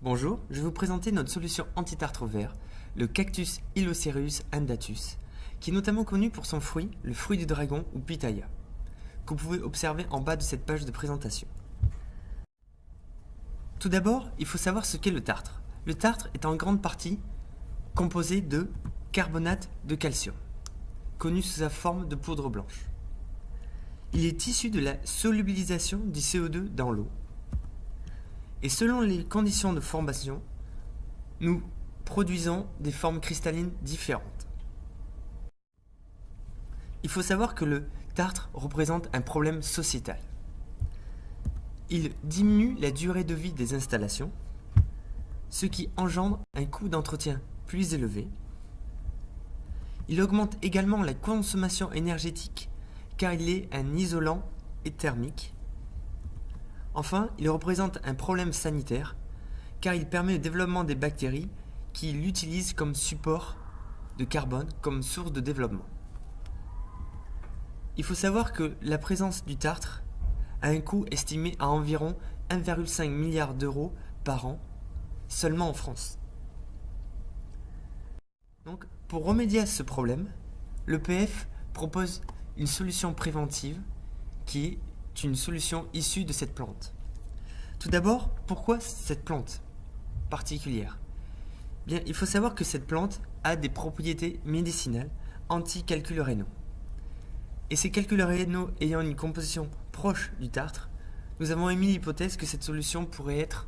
Bonjour, je vais vous présenter notre solution anti-tartre au ver, le Cactus Hylocereus andatus, qui est notamment connu pour son fruit, le fruit du dragon ou pitaya, que vous pouvez observer en bas de cette page de présentation. Tout d'abord, il faut savoir ce qu'est le tartre. Le tartre est en grande partie composé de carbonate de calcium, connu sous sa forme de poudre blanche. Il est issu de la solubilisation du CO2 dans l'eau. Et selon les conditions de formation, nous produisons des formes cristallines différentes. Il faut savoir que le tartre représente un problème sociétal. Il diminue la durée de vie des installations, ce qui engendre un coût d'entretien plus élevé. Il augmente également la consommation énergétique car il est un isolant et thermique. Enfin, il représente un problème sanitaire car il permet le développement des bactéries qui l'utilisent comme support de carbone, comme source de développement. Il faut savoir que la présence du tartre a un coût estimé à environ 1,5 milliard d'euros par an, seulement en France. Donc, pour remédier à ce problème, l'EPF propose une solution préventive qui est une solution issue de cette plante. Tout d'abord, pourquoi cette plante particulière ? Bien, il faut savoir que cette plante a des propriétés médicinales anti-calculs rénaux. Et ces calculs rénaux ayant une composition proche du tartre, nous avons émis l'hypothèse que cette solution pourrait être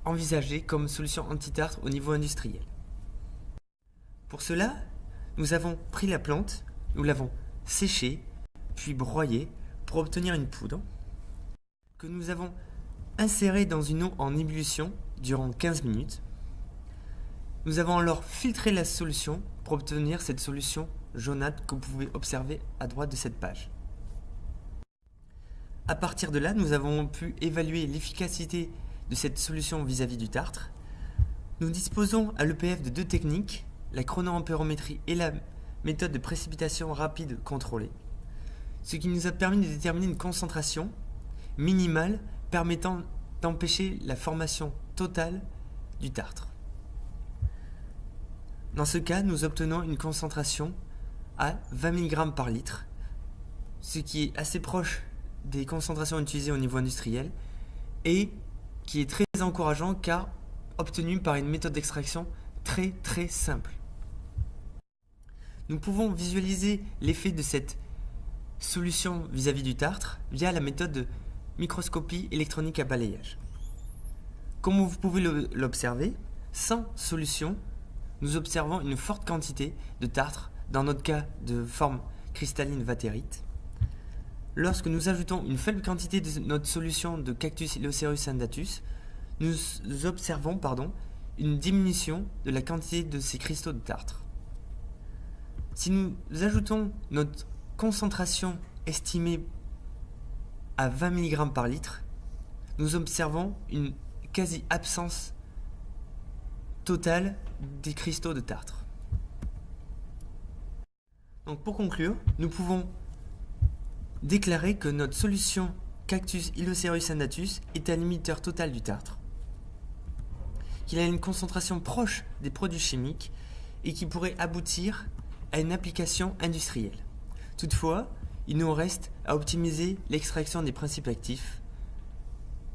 envisagée comme solution anti-tartre au niveau industriel. Pour cela, nous avons pris la plante, nous l'avons séchée, puis broyée pour obtenir une poudre que nous avons insérée dans une eau en ébullition durant 15 minutes. Nous avons alors filtré la solution pour obtenir cette solution jaunâtre que vous pouvez observer à droite de cette page. À partir de là, nous avons pu évaluer l'efficacité de cette solution vis-à-vis du tartre. Nous disposons à l'EPF de deux techniques, la chronoampérométrie et la méthode de précipitation rapide contrôlée, ce qui nous a permis de déterminer une concentration minimale permettant d'empêcher la formation totale du tartre. Dans ce cas, nous obtenons une concentration à 20 mg par litre, ce qui est assez proche des concentrations utilisées au niveau industriel et qui est très encourageant car obtenu par une méthode d'extraction très simple. Nous pouvons visualiser l'effet de cette solution vis-à-vis du tartre via la méthode de microscopie électronique à balayage. Comme vous pouvez l'observer, sans solution, nous observons une forte quantité de tartre, dans notre cas de forme cristalline vatérite. Lorsque nous ajoutons une faible quantité de notre solution de Cactus Hylocereus andatus, nous observons une diminution de la quantité de ces cristaux de tartre. Si nous ajoutons notre concentration estimée à 20 mg par litre, nous observons une quasi-absence totale des cristaux de tartre. Donc pour conclure, nous pouvons déclarer que notre solution Cactus Hylocereus andatus est un limiteur total du tartre, qu'il a une concentration proche des produits chimiques et qui pourrait aboutir à une application industrielle. Toutefois, il nous reste à optimiser l'extraction des principes actifs,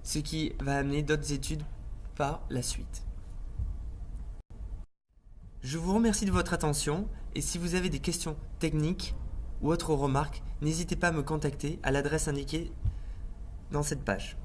ce qui va amener d'autres études par la suite. Je vous remercie de votre attention et si vous avez des questions techniques ou autres remarques, n'hésitez pas à me contacter à l'adresse indiquée dans cette page.